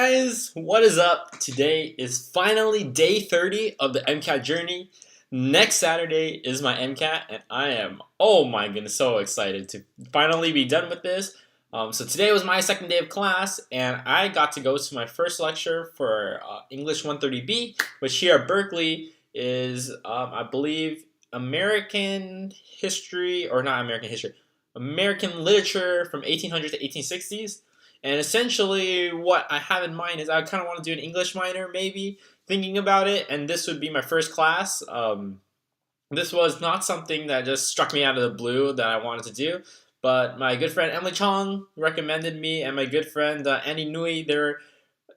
Guys, what is up? Today is finally day 30 of the MCAT journey. Next Saturday is my MCAT, and I am, oh my goodness, so excited to finally be done with this. So today was my second day of class, and I got to go to my first lecture for English 130B, which here at Berkeley is, I believe, American history, or not American history, American literature from 1800s to 1860s. And essentially, what I have in mind is I kind of want to do an English minor, maybe, thinking about it, and this would be my first class. This was not something that just struck me out of the blue that I wanted to do, but my good friend Emily Chong recommended me, and my good friend Annie Nui.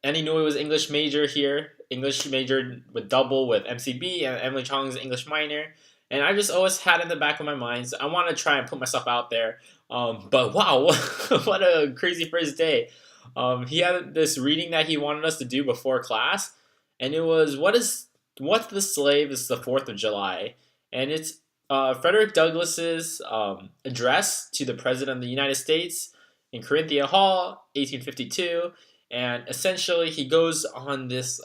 Annie Nui was English major here, English major with double with MCB, and Emily Chong is English minor. And I just always had in the back of my mind, so I want to try and put myself out there. But wow, what a crazy first day. He had this reading that he wanted us to do before class, and it was What's the Slave? It's the 4th of July, and it's Frederick Douglass's address to the President of the United States in Corinthia Hall, 1852, and essentially he goes on this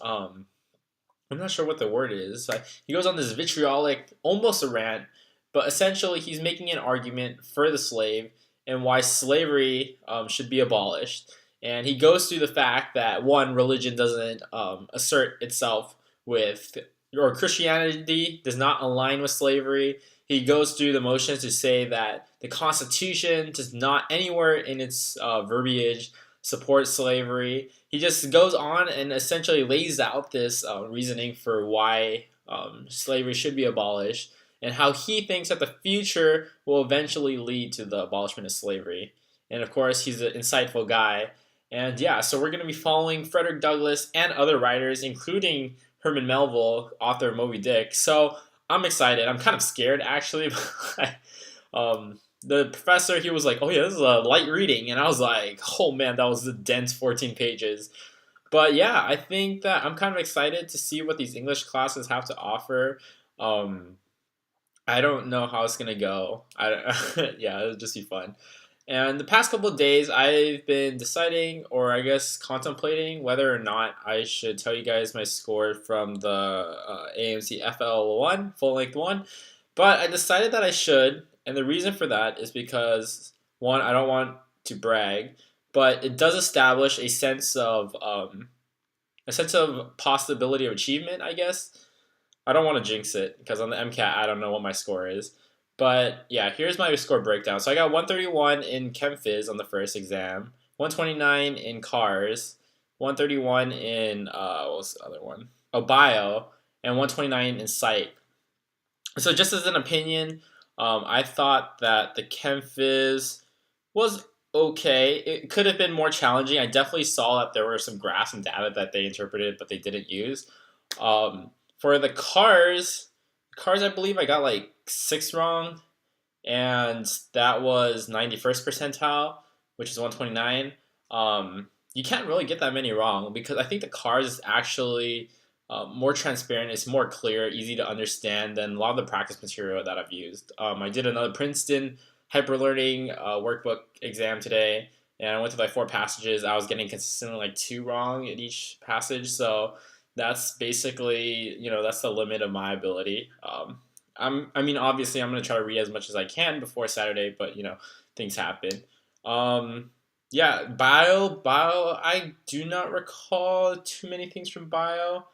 I'm not sure what the word is. He goes on this vitriolic, almost a rant, but essentially he's making an argument for the slave and why slavery should be abolished. And he goes through the fact that one, religion doesn't assert itself with, or Christianity does not align with slavery. He goes through the motions to say that the Constitution does not anywhere in its verbiage support slavery. He just goes on and essentially lays out this reasoning for why slavery should be abolished and how he thinks that the future will eventually lead to the abolishment of slavery. And of course, he's an insightful guy. And yeah, so we're going to be following Frederick Douglass and other writers, including Herman Melville, author of Moby Dick. So I'm excited. I'm kind of scared, actually. The professor, he was like, oh yeah, this is a light reading. And I was like, oh man, that was a dense 14 pages. But yeah, I think that I'm kind of excited to see what these English classes have to offer. Um, I don't know how it's going to go. Yeah, it'll just be fun. And the past couple of days, I've been deciding, or I guess contemplating, whether or not I should tell you guys my score from the AAMC FL 1, full length 1. But I decided that I should, and the reason for that is because, one, I don't want to brag, but it does establish a sense of possibility of achievement, I guess. I don't want to jinx it, because on the MCAT, I don't know what my score is. But yeah, here's my score breakdown. So I got 131 in Chem Phys on the first exam, 129 in Cars, 131 in, what was the other one? Oh, Bio, and 129 in Psych. So just as an opinion, I thought that the Chem Phys was okay. It could have been more challenging. I definitely saw that there were some graphs and data that they interpreted, but they didn't use. For the cars, I believe I got like 6 wrong, and that was 91st percentile, which is 129. You can't really get that many wrong because I think the cars is actually more transparent. It's more clear, easy to understand than a lot of the practice material that I've used. I did another Princeton hyperlearning workbook exam today, and I went to like 4 passages. I was getting consistently like 2 wrong in each passage, so that's basically, that's the limit of my ability. Obviously, I'm going to try to read as much as I can before Saturday, but, things happen. Yeah, bio, I do not recall too many things from bio.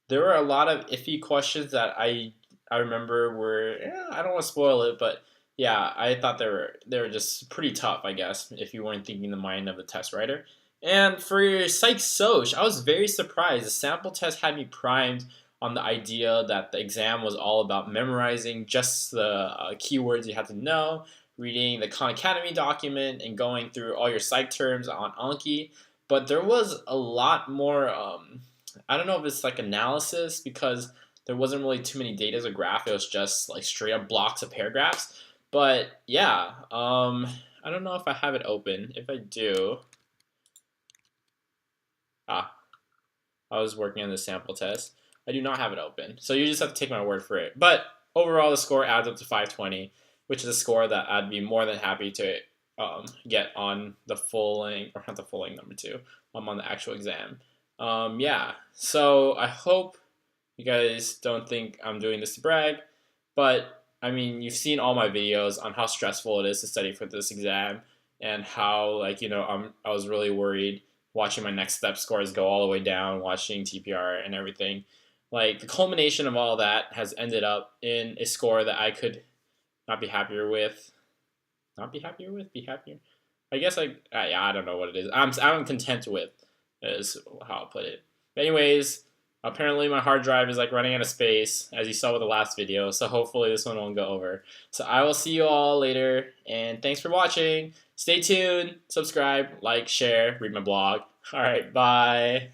There were a lot of iffy questions that I remember were, I don't want to spoil it, but yeah, I thought they were just pretty tough, I guess, if you weren't thinking the mind of the test writer. And for Psych Soc, I was very surprised. The sample test had me primed on the idea that the exam was all about memorizing just the keywords you had to know, reading the Khan Academy document, and going through all your psych terms on Anki. But there was a lot more, I don't know if it's like analysis, because there wasn't really too many data as a graph. It was just like straight up blocks of paragraphs. But yeah, I don't know if I have it open. If I do, I was working on the sample test. I do not have it open, so you just have to take my word for it. But overall, the score adds up to 520, which is a score that I'd be more than happy to get on the full length, or not the full length number 2. I'm on the actual exam. Yeah, so I hope you guys don't think I'm doing this to brag, but I mean, you've seen all my videos on how stressful it is to study for this exam and how, like, I was really worried watching my next step scores go all the way down, watching TPR and everything. Like, the culmination of all that has ended up in a score that I could not be happier with. Not be happier with? Be happier? I guess I don't know what it is. I'm content with is how I'll put it. Anyways, apparently my hard drive is like running out of space, as you saw with the last video. So hopefully this one won't go over. So I will see you all later, and thanks for watching. Stay tuned, subscribe, like, share, read my blog. All right, bye.